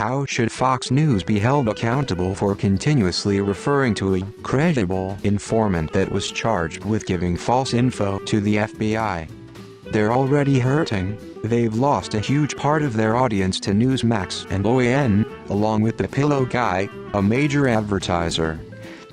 How should Fox News be held accountable for continuously referring to a credible informant that was charged with giving false info to the FBI? They're already hurting. They've lost a huge part of their audience to Newsmax and OAN, along with the Pillow Guy, a major advertiser.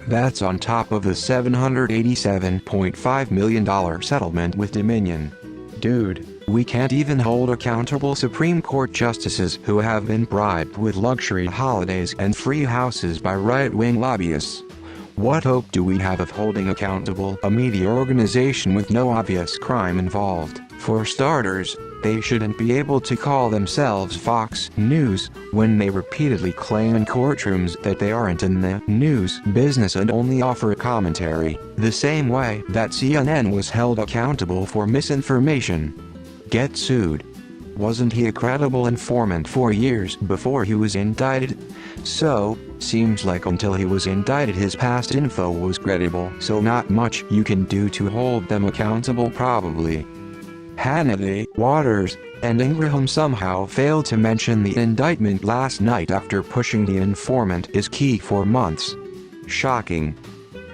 That's on top of the $787.5 million settlement with Dominion. Dude, we can't even hold accountable Supreme Court justices who have been bribed with luxury holidays and free houses by right-wing lobbyists. What hope do we have of holding accountable a media organization with no obvious crime involved? For starters, they shouldn't be able to call themselves Fox News when they repeatedly claim in courtrooms that they aren't in the news business and only offer commentary, the same way that CNN was held accountable for misinformation. Get sued. Wasn't he a credible informant for years before he was indicted? So, seems like until he was indicted his past info was credible, so not much you can do to hold them accountable probably. Hannity, Waters, and Ingraham somehow failed to mention the indictment last night after pushing the informant is key for months. Shocking.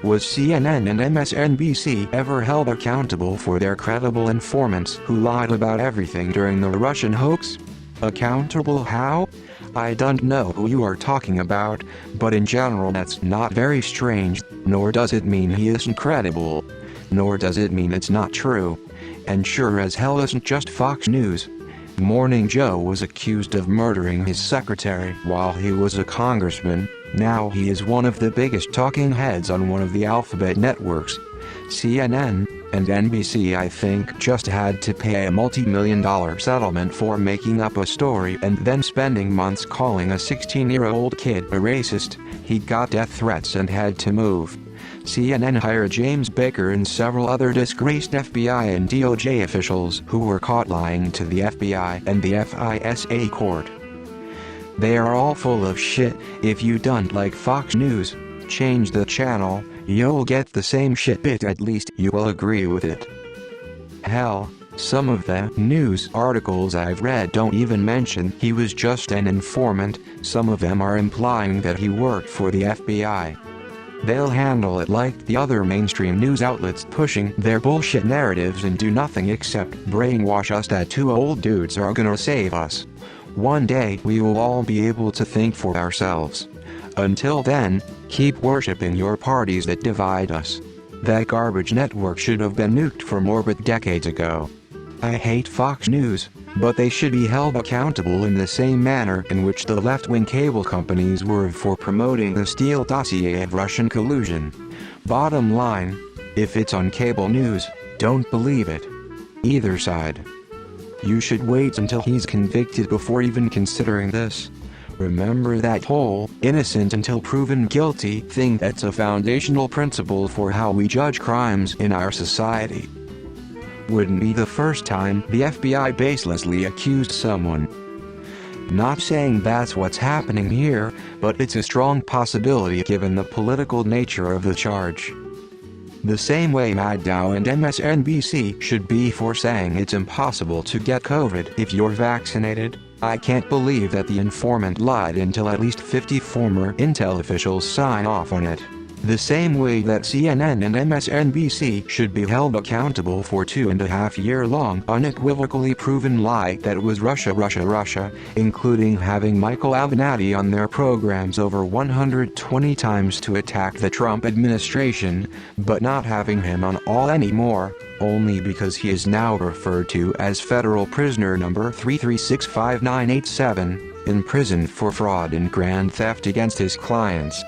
Was CNN and MSNBC ever held accountable for their credible informants who lied about everything during the Russian hoax? Accountable how? I don't know who you are talking about, but in general that's not very strange, nor does it mean he isn't credible. Nor does it mean it's not true. And sure as hell isn't just Fox News. Morning Joe was accused of murdering his secretary while he was a congressman. Now he is one of the biggest talking heads on one of the alphabet networks. CNN and NBC I think just had to pay a multi-million-dollar settlement for making up a story and then spending months calling a 16-year-old kid a racist. He got death threats and had to move. CNN hired James Baker and several other disgraced FBI and DOJ officials who were caught lying to the FBI and the FISA court. They are all full of shit. If you don't like Fox News, change the channel, you'll get the same shit but at least you will agree with it. Hell, some of the news articles I've read don't even mention he was just an informant, some of them are implying that he worked for the FBI. They'll handle it like the other mainstream news outlets pushing their bullshit narratives and do nothing except brainwash us that two old dudes are gonna save us. One day we will all be able to think for ourselves. Until then, keep worshipping your parties that divide us. That garbage network should have been nuked from orbit decades ago. I hate Fox News, but they should be held accountable in the same manner in which the left-wing cable companies were for promoting the Steele dossier of Russian collusion. Bottom line, if it's on cable news, don't believe it. Either side. You should wait until he's convicted before even considering this. Remember that whole innocent until proven guilty thing that's a foundational principle for how we judge crimes in our society. Wouldn't be the first time the FBI baselessly accused someone. Not saying that's what's happening here, but it's a strong possibility given the political nature of the charge. The same way Maddow and MSNBC should be for saying it's impossible to get COVID if you're vaccinated. I can't believe that the informant lied until at least 50 former Intel officials sign off on it. The same way that CNN and MSNBC should be held accountable for 2.5-year-long unequivocally proven lie that was Russia, including having Michael Avenatti on their programs over 120 times to attack the Trump administration, but not having him on all anymore, only because he is now referred to as federal prisoner number 3365987, in prison for fraud and grand theft against his clients,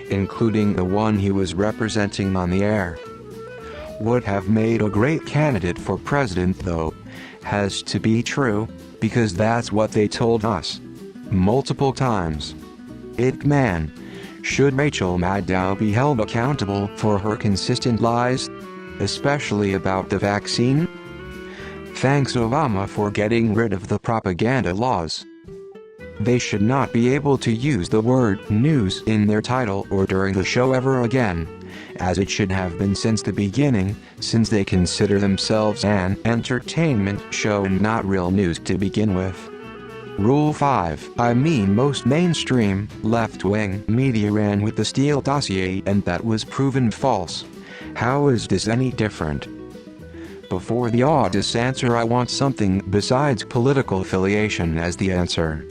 including the one he was representing on the air. Would have made a great candidate for president though. Has to be true, because that's what they told us. Multiple times. Man. Should Rachel Maddow be held accountable for her consistent lies? Especially about the vaccine? Thanks Obama for getting rid of the propaganda laws. They should not be able to use the word news in their title or during the show ever again, as it should have been since the beginning, since they consider themselves an entertainment show and not real news to begin with. Rule 5. I mean, most mainstream, left-wing media ran with the Steele dossier and that was proven false. How is this any different? Before the obvious answer, I want something besides political affiliation as the answer.